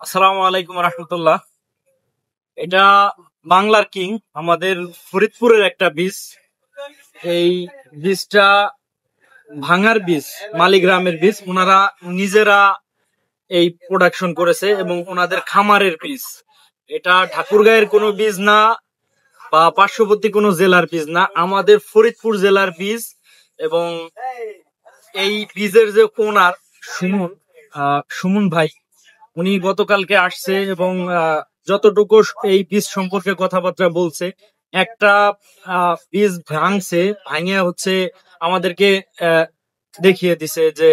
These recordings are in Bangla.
আসসালামু আলাইকুম রহমতুল্লাহ। এটা বাংলার কিং, আমাদের ফরিদপুরের একটা বীজ। এই বীজটা ভাঙার বীজ, মালিগ্রামের বীজ। ওনারা নিজেরা এই প্রোডাকশন করেছে এবং ওনাদের খামারের বীজ। এটা ঠাকুরগাঁয়ের কোনো বীজ না বা পার্শ্ববর্তী কোনো জেলার বীজ না, আমাদের ফরিদপুর জেলার বীজ। এবং এই বীজের যে ওনার সুমন, সুমন ভাই, উনি গতকালকে আসছে এবং যতটুকু এই বীজ সম্পর্কে কথাবার্তা বলছে, একটা বীজ ভাঙছে, ভাঙে হচ্ছে আমাদেরকে আহ, দেখিয়ে দিছে যে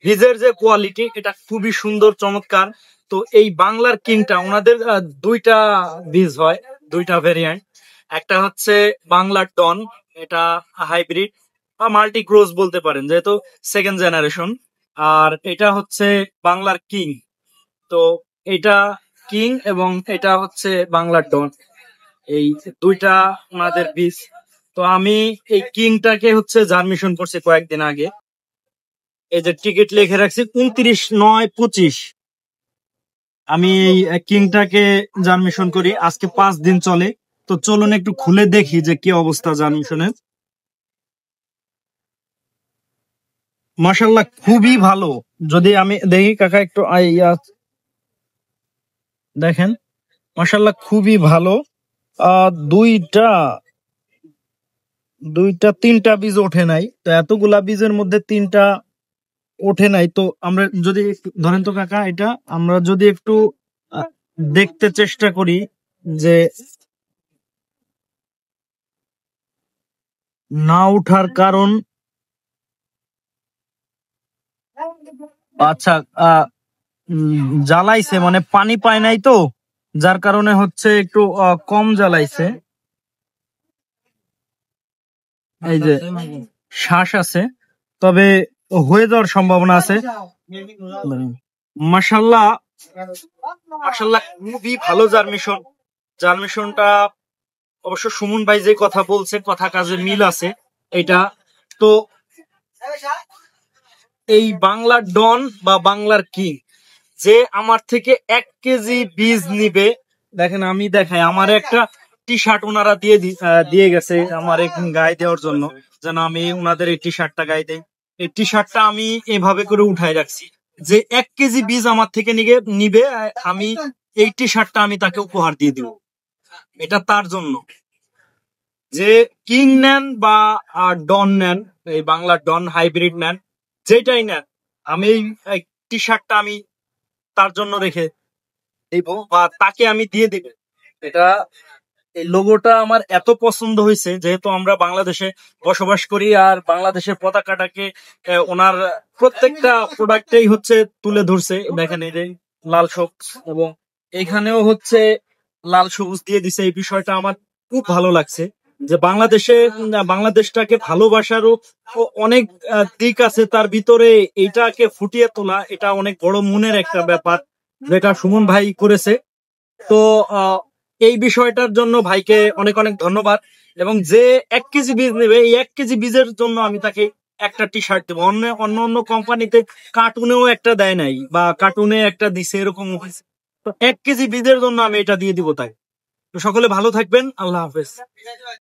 বীজের যে কোয়ালিটি এটা খুবই সুন্দর, চমৎকার। তো এই বাংলার কিংটা ওনাদের দুইটা বীজ হয়, দুইটা ভেরিয়েন্ট। একটা হচ্ছে বাংলার ডন, এটা হাইব্রিড বা মাল্টি ক্রস বলতে পারেন, যেহেতু সেকেন্ড জেনারেশন। আর এটা হচ্ছে বাংলার কিং। তো এটা কিং এবং এটা হচ্ছে বাংলার ডন, এই দুইটা ওনাদের বীজ। তো আমি এই কিংটাকে হচ্ছে জার্মিশন করছি কয়েকদিন আগে। এই যে টিকিট লিখে রাখছি 29/9/25। আমি এই কিংটাকে জার্মিশন করি, আজকে 5 দিন চলে। তো চলুন একটু খুলে দেখি যে কি অবস্থা জার্মিশনের। মাশাল্লাহ খুবই ভালো। যদি আমি দেখি কাকা একটু দেখেন, মাশাল্লাহ খুবই ভালো। দুইটা দুইটা তিনটা বীজ ওঠে নাই, তো এতগুলা বীজের মধ্যে তিনটা ওঠে নাই। তো আমরা যদি ধরেন তো কাকা, এটা আমরা যদি একটু আহ, দেখতে চেষ্টা করি যে না ওঠার কারণ। আচ্ছা, আহ জ্বালাইছে মানে পানি পায় নাই, তো যার কারণে হচ্ছে একটু কম জ্বালাইছে। এই যে শ্বাস আছে, তবে হয়ে যাওয়ার সম্ভাবনা আছে। মাশাল্লাহ, মাশাল্লাহ খুবই ভালো জার্মিশন। জার্মিশনটা অবশ্য সুমন ভাই যে কথা বলছে, কথা কাজে মিল আছে এটা। তো এই বাংলার ডন বা বাংলার কিং যে আমার থেকে 1 কেজি বীজ নিবে, দেখেন আমি দেখাই, আমার একটা টি শার্ট ওনারা দিয়ে গেছে আমার গায়ে দেওয়ার জন্য, যেন আমি ওনাদের এই টি শার্টটা গায়ে দেই। এই টি শার্টটা আমি এভাবে করে উঠাই রাখছি, যে 1 কেজি বীজ আমার থেকে নিবে, আমি এই টি শার্টটা আমি তাকে উপহার দিয়ে দিব। এটা তার জন্য, যে কিং নেন বা ডন নেন, এই বাংলা ডন হাইব্রিড নেন, যেটাই নেন, আমি এই টি শার্টটা আমি তার জন্য রেখে দিব বা তাকে আমি দিয়ে দিব। এটা, এই লোগোটা আমার এত পছন্দ হয়েছে, যেহেতু আমরা বাংলাদেশে বসবাস করি আর বাংলাদেশের পতাকাটাকে ওনার প্রত্যেকটা প্রোডাক্টেই হচ্ছে তুলে ধরছে। দেখেন এই যে লাল সবুজ, এবং এখানেও হচ্ছে লাল সবুজ দিয়ে দিছে। এই বিষয়টা আমার খুব ভালো লাগছে, যে বাংলাদেশটাকে ভালোবাসারও অনেক দিক আছে, তার ভিতরে এইটাকে ফুটিয়ে তোলা, এটা অনেক বড় মনের একটা ব্যাপার, যেটা সুমন ভাই করেছে। তো এই বিষয়টার জন্য ভাইকে অনেক অনেক ধন্যবাদ। এবং যে 1 কেজি বীজ নেবে, এই 1 কেজি বীজের জন্য আমি তাকে একটা টি শার্ট দেবো। অন্য অন্য অন্য কোম্পানিতে কার্টুনেও একটা দেয় নাই, বা কার্টুনে একটা দিছে, এরকম হয়েছে। তো 1 কেজি বীজের জন্য আমি এটা দিয়ে দিব তাই। তো সকলে ভালো থাকবেন, আল্লাহ হাফেজ।